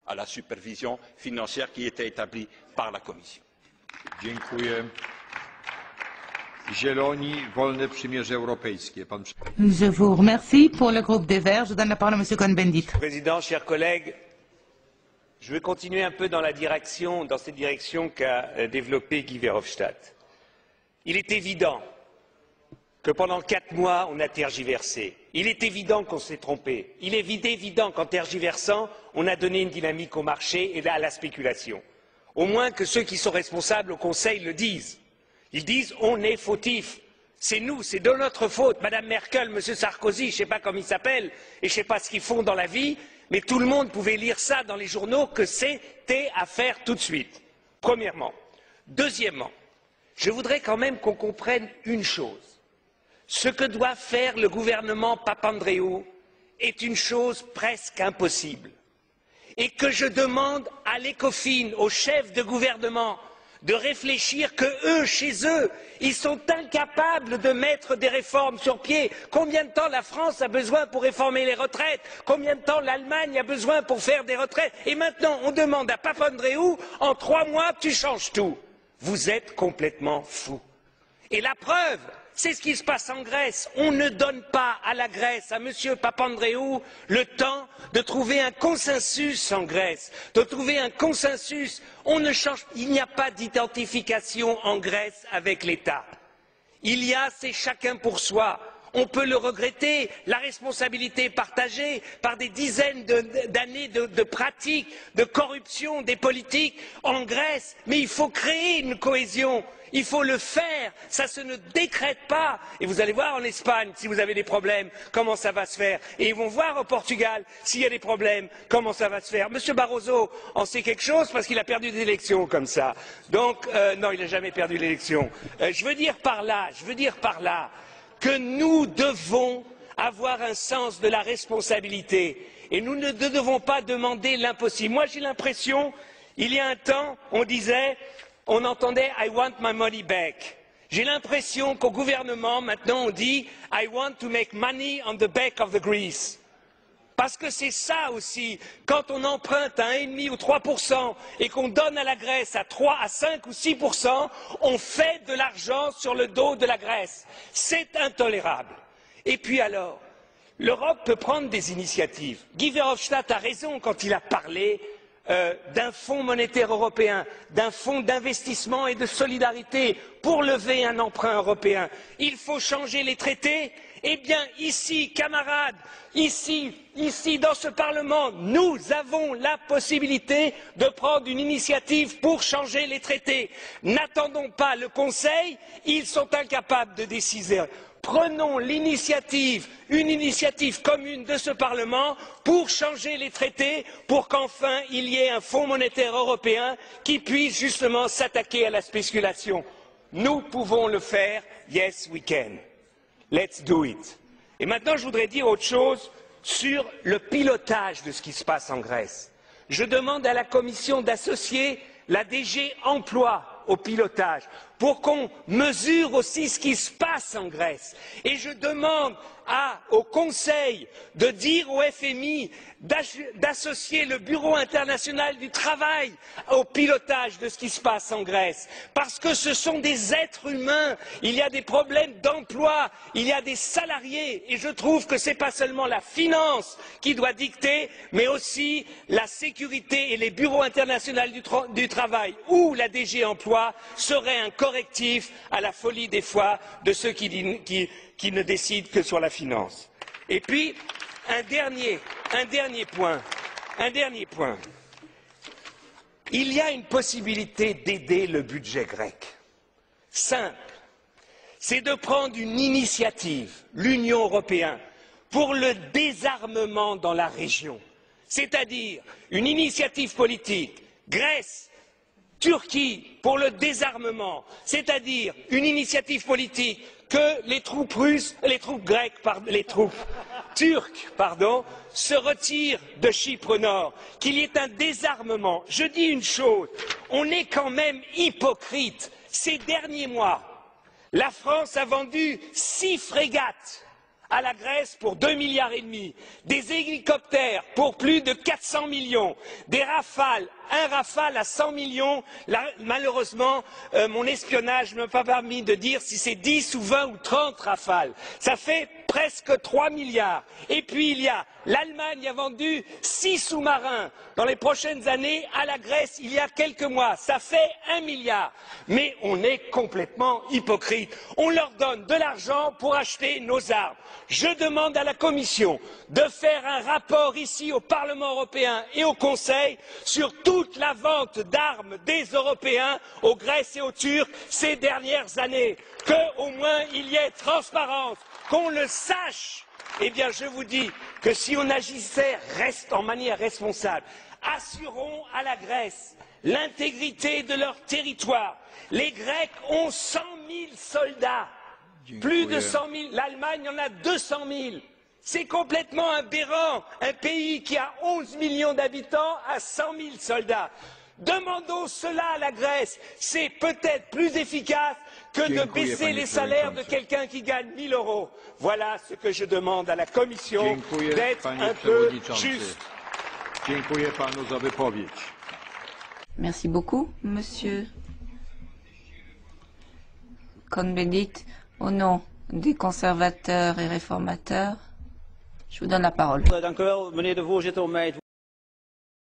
à la supervision financière qui était établie par la Commission. Dziękuję. Zieloni, Wolne Przymierze Europejskie. Je vous remercie. Pour le groupe des Verts, je donne la parole à M. Cohn-Bendit. Président, chers collègues, je vais continuer un peu dans cette direction qu'a développée Guy Verhofstadt. Il est évident que pendant 4 mois, on a tergiversé. Il est évident qu'on s'est trompé. Il est évident qu'en tergiversant, on a donné une dynamique au marché et à la spéculation. Au moins que ceux qui sont responsables au Conseil le disent. Ils disent on est fautifs. C'est nous, c'est de notre faute. Madame Merkel, Monsieur Sarkozy, je ne sais pas comment ils s'appellent et je ne sais pas ce qu'ils font dans la vie, mais tout le monde pouvait lire ça dans les journaux que c'était à faire tout de suite. Premièrement. Deuxièmement, je voudrais quand même qu'on comprenne une chose. Ce que doit faire le gouvernement Papandréou est une chose presque impossible. Et que je demande à l'ECOFIN, aux chefs de gouvernement, de réfléchir que eux, chez eux, ils sont incapables de mettre des réformes sur pied. Combien de temps la France a besoin pour réformer les retraites? Combien de temps l'Allemagne a besoin pour faire des retraites? Et maintenant, on demande à Papandréou, en 3 mois, tu changes tout. Vous êtes complètement fous. Et la preuve, c'est ce qui se passe en Grèce. On ne donne pas à la Grèce, à M. Papandréou, le temps de trouver un consensus en Grèce, de trouver un consensus. Il n'y a pas d'identification en Grèce avec l'État. C'est chacun pour soi. On peut le regretter, la responsabilité est partagée par des dizaines d'années de pratiques, de corruption des politiques en Grèce, mais il faut créer une cohésion. Il faut le faire, ça ne décrète pas. Et vous allez voir en Espagne, si vous avez des problèmes, comment ça va se faire. Et ils vont voir au Portugal, s'il y a des problèmes, comment ça va se faire. Monsieur Barroso en sait quelque chose parce qu'il a perdu des élections comme ça. Donc, non, il n'a jamais perdu l'élection. Je veux dire par là que nous devons avoir un sens de la responsabilité. Et nous ne devons pas demander l'impossible. Moi, j'ai l'impression, il y a un temps, on entendait I want my money back. J'ai l'impression qu'au gouvernement, maintenant, on dit I want to make money on the back of the Greece. Parce que c'est ça aussi, quand on emprunte à 1,5 ou 3% et qu'on donne à la Grèce à 3, à 5 ou 6%, on fait de l'argent sur le dos de la Grèce. C'est intolérable. Et puis alors, l'Europe peut prendre des initiatives. Guy Verhofstadt a raison quand il a parlé d'un fonds monétaire européen, d'un fonds d'investissement et de solidarité pour lever un emprunt européen. Il faut changer les traités. Eh bien, ici, camarades, ici, dans ce Parlement, nous avons la possibilité de prendre une initiative pour changer les traités. N'attendons pas le Conseil, ils sont incapables de décider. Prenons l'initiative, une initiative commune de ce Parlement pour changer les traités, pour qu'enfin il y ait un fonds monétaire européen qui puisse justement s'attaquer à la spéculation. Nous pouvons le faire, yes we can. Let's do it. Et maintenant, je voudrais dire autre chose sur le pilotage de ce qui se passe en Grèce. Je demande à la Commission d'associer la DG Emploi au pilotage, pour qu'on mesure aussi ce qui se passe en Grèce. Et je demande au Conseil de dire au FMI d'associer le Bureau international du travail au pilotage de ce qui se passe en Grèce. Parce que ce sont des êtres humains, il y a des problèmes d'emploi, il y a des salariés, et je trouve que ce n'est pas seulement la finance qui doit dicter, mais aussi la sécurité et les bureaux internationaux du travail ou la DG Emploi seraient un correctif à la folie des fois de ceux qui ne décident que sur la finance. Et puis, un dernier point. Il y a une possibilité d'aider le budget grec. Simple. C'est de prendre une initiative, l'Union européenne, pour le désarmement dans la région. C'est-à-dire une initiative politique, Grèce, Turquie, pour le désarmement, c'est-à-dire une initiative politique que les troupes turques, se retirent de Chypre Nord, qu'il y ait un désarmement. Je dis une chose, on est quand même hypocrite. Ces derniers mois, la France a vendu 6 frégates à la Grèce pour 2,5 milliards, des hélicoptères pour plus de 400 millions, des Rafales, un Rafale à 100 millions. Là, malheureusement, mon espionnage ne m'a pas permis de dire si c'est 10 ou 20 ou 30 Rafales. Ça fait presque 3 milliards. Et puis il y a l'Allemagne a vendu 6 sous-marins dans les prochaines années à la Grèce il y a quelques mois. Ça fait 1 milliard. Mais on est complètement hypocrite. On leur donne de l'argent pour acheter nos armes. Je demande à la Commission de faire un rapport ici au Parlement européen et au Conseil sur toute la vente d'armes des Européens aux Grecs et aux Turcs ces dernières années. Qu'au moins il y ait transparence, qu'on le sache. Eh bien, je vous dis que si on agissait en manière responsable, assurons à la Grèce l'intégrité de leur territoire. Les Grecs ont 100 000 soldats. Plus de 100 000, l'Allemagne en a 200 000. C'est complètement aberrant, un pays qui a 11 millions d'habitants a 100 000 soldats. Demandons cela à la Grèce, c'est peut-être plus efficace que de baisser les salaires de quelqu'un qui gagne 1 000 euros. Voilà ce que je demande à la Commission, d'être un peu juste. Dziękuję panu za wypowiedź. Merci beaucoup, monsieur Cohn-Bendit. Au nom des conservateurs et réformateurs, je vous donne la parole. Dank u wel, meneer de voorzitter, om mij